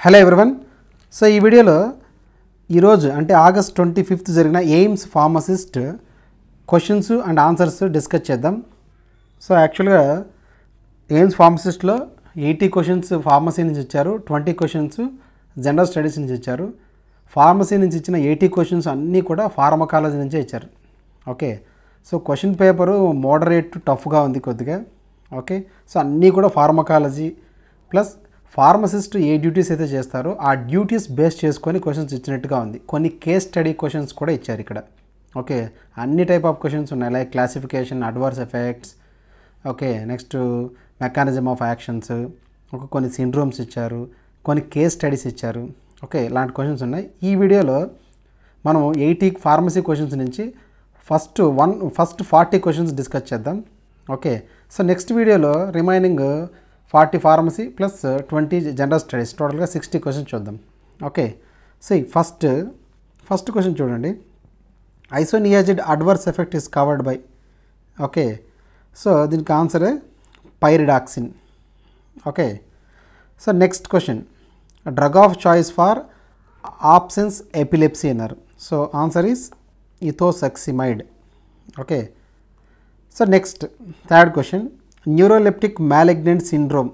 Hello everyone. So ఈ వీడియోలో ఈరోజు అంటే ఆగస్ట్ 25th జరిగిన AIIMS pharmacist questions and answers discuss చేద్దాం. సో యాక్చువల్గా ఎయిమ్స్ ఫార్మసిస్ట్లో 80 క్వశ్చన్స్ ఫార్మసీ నుంచి ఇచ్చారు, 20 క్వశ్చన్స్ జనరల్ స్టడీస్ నుంచి ఇచ్చారు. ఫార్మసీ నుంచి ఇచ్చిన 80 క్వశ్చన్స్ అన్నీ కూడా ఫార్మకాలజీ నుంచే ఇచ్చారు. Okay, so question paper moderate టఫ్గా ఉంది కొద్దిగా. ఓకే, సో అన్నీ కూడా ఫార్మకాలజీ ప్లస్ ఫార్మసిస్ట్ ఏ డ్యూటీస్ అయితే చేస్తారో ఆ డ్యూటీస్ బేస్ చేసుకొని క్వశ్చన్స్ ఇచ్చినట్టుగా ఉంది. కొన్ని కేస్ స్టడీ క్వశ్చన్స్ కూడా ఇచ్చారు ఇక్కడ. ఓకే, అన్ని టైప్ ఆఫ్ క్వశ్చన్స్ ఉన్నాయి, like classification, adverse effects, okay, next mechanism of actions, కొన్ని సిండ్రోమ్స్ ఇచ్చారు, కొన్ని కేస్ స్టడీస్ ఇచ్చారు. ఓకే, ఇలాంటి క్వశ్చన్స్ ఉన్నాయి. ఈ వీడియోలో మనం 80 ఫార్మసీ క్వశ్చన్స్ నుంచి ఫస్ట్ 40 క్వశ్చన్స్ డిస్కస్ చేద్దాం. ఓకే, సో నెక్స్ట్ వీడియోలో remaining 40 pharmacy plus 20 general studies, టోటల్గా 60 క్వశ్చన్స్ చూద్దాం. ఓకే, సో ఫస్ట్ క్వశ్చన్ చూడండి. Isoniazid adverse effect is covered by. Okay, so దీనికి ఆన్సరే pyridoxine. Okay, so next question, drug of choice for absence epilepsy అన్నారు. So answer is ethosuximide. Okay, so next third question, neuroleptic malignant syndrome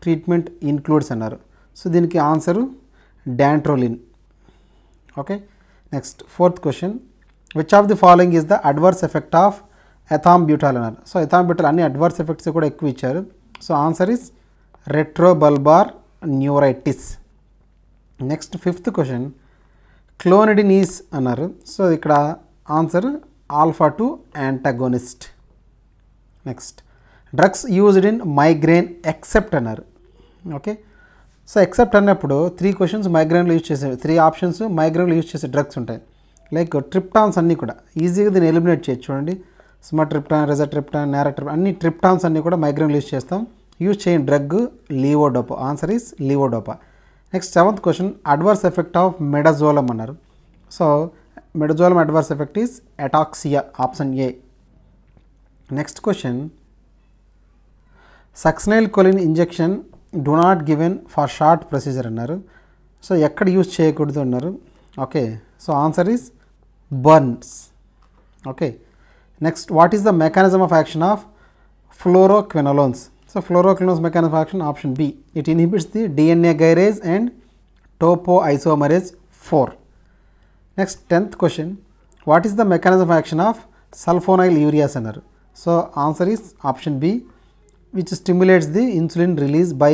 treatment includes అన్నారు. So దీనికి answer dantrolene. Okay, next fourth question, which of the following is the adverse effect of ethambutol అన్నారు. So ethambutol అన్ని adverse effects కూడా ఎక్కువ ఇచ్చారు. So answer is retrobulbar neuritis. Next fifth question, clonidine is అన్నారు. So ఇక్కడ answer alpha 2 antagonist. Next, drugs used in migraine except అన్నారు. Okay, so except అన్నప్పుడు 3 questions మైగ్రేన్లో యూజ్ చేసే 3 ఆప్షన్స్ మైగ్రేన్లో యూజ్ చేసే డ్రగ్స్ ఉంటాయి. లైక్ ట్రిప్టాన్స్ అన్నీ కూడా ఈజీగా దీన్ని ఎలిమినేట్ చేయొచ్చు. చూడండి, స్మట్రిప్టాన్, రెజట్రిప్టాన్, నారట్రిప్టాన్, అన్ని ట్రిప్టాన్స్ అన్నీ కూడా మైగ్రేన్లో యూజ్ చేస్తాం. యూజ్ చేయని drug levodopa. Answer is levodopa. Next 7th question, adverse effect of midazolam అన్నారు. So midazolam adverse effect is ataxia. Option A. Next question, succinylcholine injection do not given for short procedure అన్నారు. So ఎక్కడ use చేయకూడదు అన్నారు. Okay, so answer is burns. Okay, next, what is the mechanism of action of fluoroquinolones. So fluoroquinolones mechanism of action option B, it inhibits the DNA gyrase and topoisomerase 4. Next 10th question, what is the mechanism of action of sulfonylureas అన్నారు. So answer is option B, which stimulates the insulin release by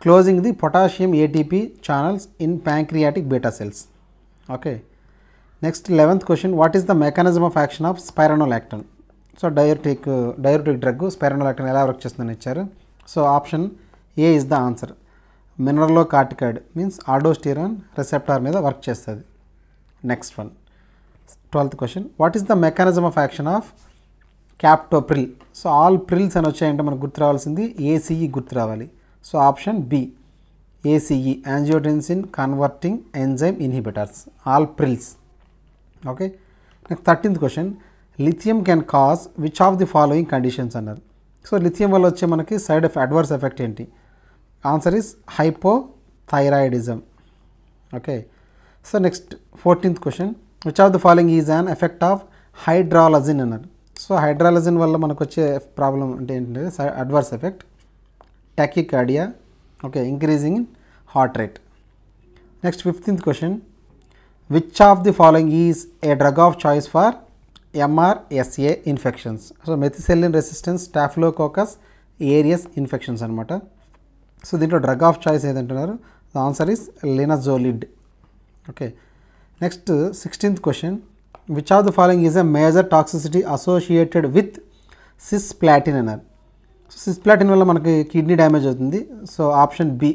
closing the potassium ATP channels in pancreatic beta cells. Okay, next 11th question, what is the mechanism of action of spironolactone. So diuretic drug spironolactone ఎలా work చేస్తుందని ఇచ్చారు. So option A is the answer. Mineralocorticoid means aldosterone receptor మీద work చేస్తుంది. Next one, 12th question, what is the mechanism of action of captopril. So all prils అని వచ్చాయంటే మనకు గుర్తు రావాల్సింది ఏసీఈ గుర్తు రావాలి. So option B, ACE, angiotensin converting enzyme inhibitors, all prils. Okay, next 13th question, lithium can cause which of the following conditions అన్నారు. So lithium వల్ల వచ్చే మనకి అడ్వర్స్ ఎఫెక్ట్ ఏంటి. Answer is hypothyroidism. Okay, so next 14th question, which of the following is an effect of hydralazine అన్నారు. So hydralazine వల్ల మనకు వచ్చే problem అంటే ఏంటంటే adverse effect tachycardia. Okay, increasing in heart rate. Next 15th question, which of the following is a drug of choice for MRSA infections. So methicillin resistance staphylococcus aureus infections అనమాట. So దీంట్లో drug of choice ఏదంటున్నారు. The answer is లినజోలిడ్. Okay, next 16th question, which of the following is a major toxicity associated with cisplatin అన్నారు. So cisplatin వల్ల మనకి kidney damage అవుతుంది. So option B,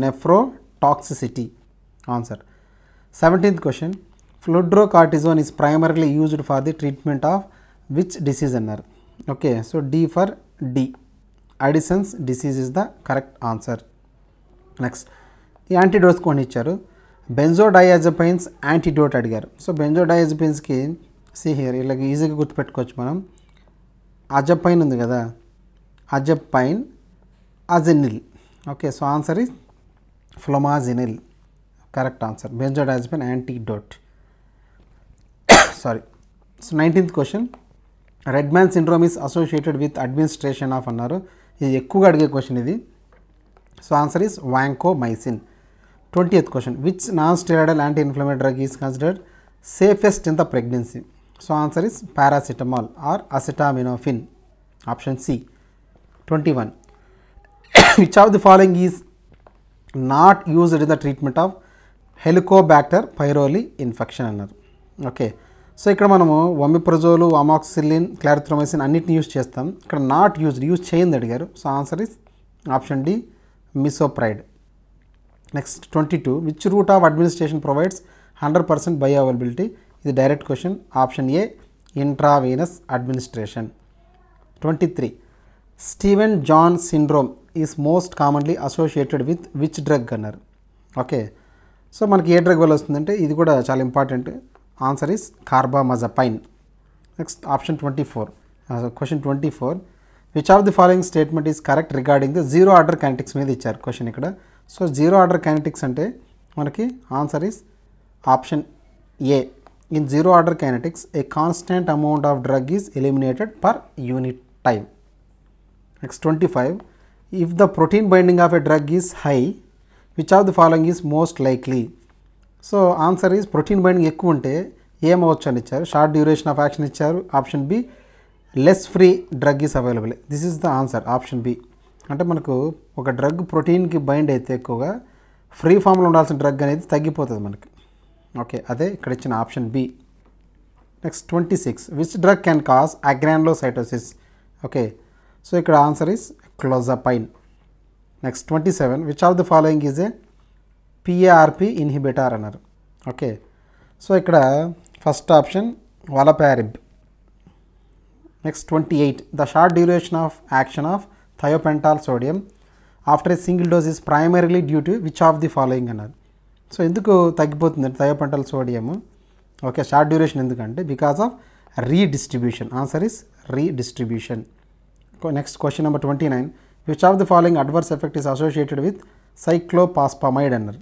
nephrotoxicity. Answer. 17th question, fludrocortisone is primarily used for the treatment of which disease అన్నారు. Okay, so D for D, Addison's disease is the correct answer. Next, ఈ antidotes కొన్ని ఇచ్చారు. Benzodiazepines antidote అడిగారు. So బెంజోడయాజపైన్స్కి see here ఇలాగ ఈజీగా గుర్తుపెట్టుకోవచ్చు మనం. అజపైన్ ఉంది కదా, అజపైన్, అజెనిల్. Okay, so answer is Flumazenil. Correct answer. Benzodiazepine antidote. Sorry. So 19th question. Redman syndrome is associated with administration of అన్నారు. ఇది ఎక్కువగా అడిగే క్వశ్చన్ ఇది. So answer is vancomycin. 20th question. Which non-steroidal anti-inflammatory drug is considered safest in the pregnancy? So answer is paracetamol or acetaminophen. Option C. 21. Which of the following is not used in the treatment of Helicobacter pylori infection అన్నారు. Okay, so ఇక్కడ మనము omeprazole, amoxicillin, clarithromycin అన్నిటిని use చేస్తాం. ఇక్కడ not use చేయండి అడిగారు. So answer is option D, మిసోప్రైడ్. Next 22. Which route of administration provides 100% bioavailability? ఇది direct question. Option A, intravenous administration. 23. Steven John syndrome is most commonly associated with which drug అన్నారు. Okay, so మనకి ఏ drug వల్ల వస్తుందంటే ఇది కూడా చాలా important. Answer is carbamazepine. Next option 24. Question 24. Which of the following statement is correct regarding the zero order kinetics మీద ఇచ్చారు క్వశ్చన్ ఇక్కడ. సో జీరో ఆర్డర్ కైనెటిక్స్ అంటే మనకి answer is option A. In zero order kinetics a constant amount of drug is eliminated per unit time. Next 25. If the protein binding of a drug is high, which of the following is most likely? So answer is protein binding ఎక్కువ ఉంటే ఏమవచ్చు అని ఇచ్చారు. Short duration of action ఇచ్చారు. Option B, less free drug is available. This is the answer, option B. అంటే మనకు ఒక drug ప్రోటీన్కి bind అయితే ఎక్కువగా ఫ్రీ ఫామ్లో ఉండాల్సిన డ్రగ్ అనేది తగ్గిపోతుంది మనకి. ఓకే, అదే ఇక్కడ ఇచ్చిన option B. Next 26. Which drug can cause agranulocytosis? Okay, so ఇక్కడ answer is clozapine. Next 27. Which of the following is a PARP inhibitor అన్నారు. ఓకే, సో ఇక్కడ first option veliparib. Next 28. The short duration of action of thiopental sodium after a single dose is primarily due to which of the following అన్నారు. So ఎందుకు తగ్గిపోతుంది thiopental sodium? Okay, short duration ఎందుకంటే because of redistribution. Answer is redistribution. Next question number 29. Which of the following adverse effect is associated with cyclophosphamide అన్నారు.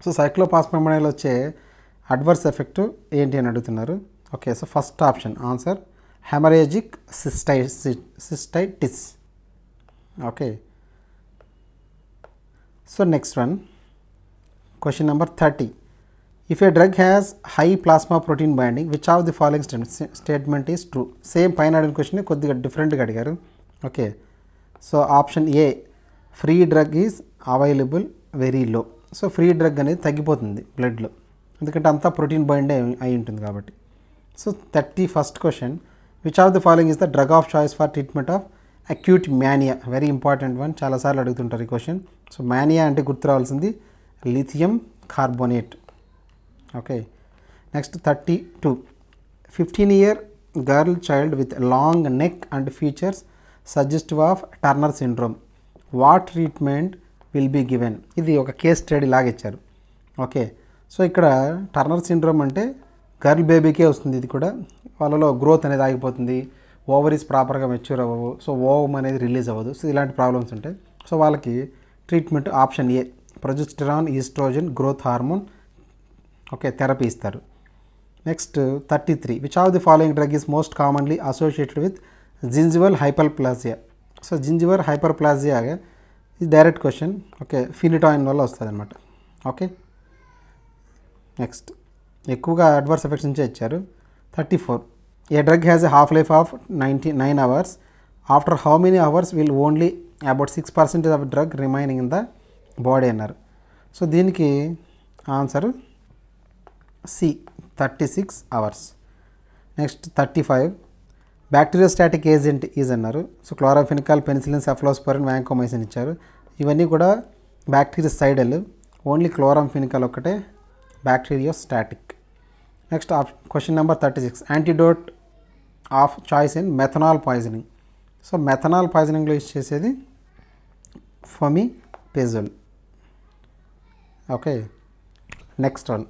So సైక్లోపాస్పమైడ్లో వచ్చే adverse effect ఏంటి అని అడుగుతున్నారు. Okay, so first option answer haemorrhagic cystitis. Okay, so next one question number 30. If a drug has high plasma protein binding, which of the following statement is true? Same పైన అడిగిన question కొద్దిగా డిఫరెంట్గా అడిగారు. Okay, so option A, free drug is available very low. So free drug అనేది తగ్గిపోతుంది బ్లడ్లో, ఎందుకంటే అంతా ప్రోటీన్ బైండ్ అయి ఉంటుంది కాబట్టి. So 31st question. Which of the following is the drug of choice for treatment of acute mania? Very important one, చాలాసార్లు అడుగుతుంటారు ఈ క్వశ్చన్. సో మ్యానియా అంటే గుర్తు రావాల్సింది lithium carbonate. Okay, next 32. 15-year girl child with long neck and features suggestive of Turner syndrome. What treatment will be given? ఇది ఒక case study లాగా ఇచ్చారు. ఓకే, సో ఇక్కడ టర్నర్ సిండ్రోమ్ అంటే గర్ల్ బేబీకే వస్తుంది. ఇది కూడా వాళ్ళలో గ్రోత్ అనేది ఆగిపోతుంది, ఓవరీస్ ప్రాపర్గా మెచ్యూర్ అవ్వవు, సో ఓవమ్ అనేది రిలీజ్ అవ్వదు. సో ఇలాంటి ప్రాబ్లమ్స్ ఉంటాయి. సో వాళ్ళకి treatment option A, progesterone, oestrogen, growth hormone okay therapy ఇస్తారు. Next 33. Which of the following drug is most commonly associated with gingival hyperplasia? So gingival hyperplasia ఇది direct question. Okay, phenytoin వల్ల వస్తుంది అనమాట. Okay, next ఎక్కువగా adverse effects నుంచే ఇచ్చారు. 34. A drug has a half life of 99 hours. After how many hours will only about 6% of drug remaining in the body అన్నారు. So దీనికి answer C, 36 hours. Next 35. Bacteriostatic agent is అన్నారు. So chloramphenicol, penicillin, cephalosporin, vancomycin ఇచ్చారు. ఇవన్నీ కూడా bactericidal, only chloramphenicol ఒక్కటే bacteriostatic. Next question number 36. Antidote of choice in methanol poisoning. So methanol పాయిజనింగ్లో use చేసేది fomepizole. Okay, next one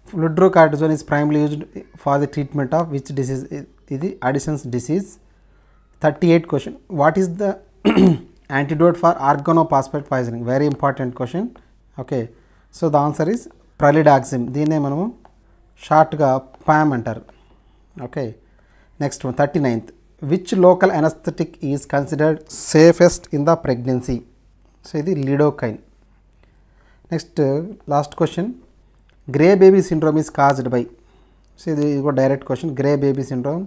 fludrocortisone is primary used for the treatment of which disease? ఇది Addison's disease. 38 question. What is the antidote for organophosphate poisoning? Very important question. Okay, so the answer is pralidoxim. దీన్నే మనము షార్ట్గా PAM అంటారు. Okay, next one 39th. Which local anaesthetic is considered safest in the pregnancy? So ఇది lidocaine. Next last question, grey baby syndrome is caused by? So ఇది కూడా direct question. Grey baby syndrome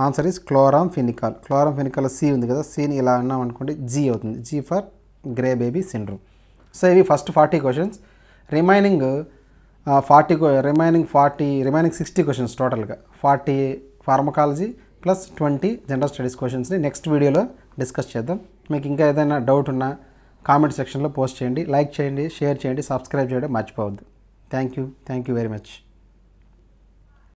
answer is chloramphenicol. Chloramphenicol C ఉంది కదా, సిని ఇలా అన్నాం అనుకోండి G అవుతుంది. G for grey baby syndrome. So ఇవి ఫస్ట్ 40 క్వశ్చన్స్. రిమైనింగ్ 60 క్వశ్చన్స్ టోటల్గా. 40 ఫార్మకాలజీ ప్లస్ 20 జనరల్ స్టడీస్ క్వశ్చన్స్ని నెక్స్ట్ వీడియోలో డిస్కస్ చేద్దాం. మీకు ఇంకా ఏదైనా డౌట్ ఉన్నా కామెంట్ సెక్షన్లో పోస్ట్ చేయండి, లైక్ చేయండి, షేర్ చేయండి, సబ్స్క్రైబ్ చేయడం మర్చిపోవద్దు. Thank you very much.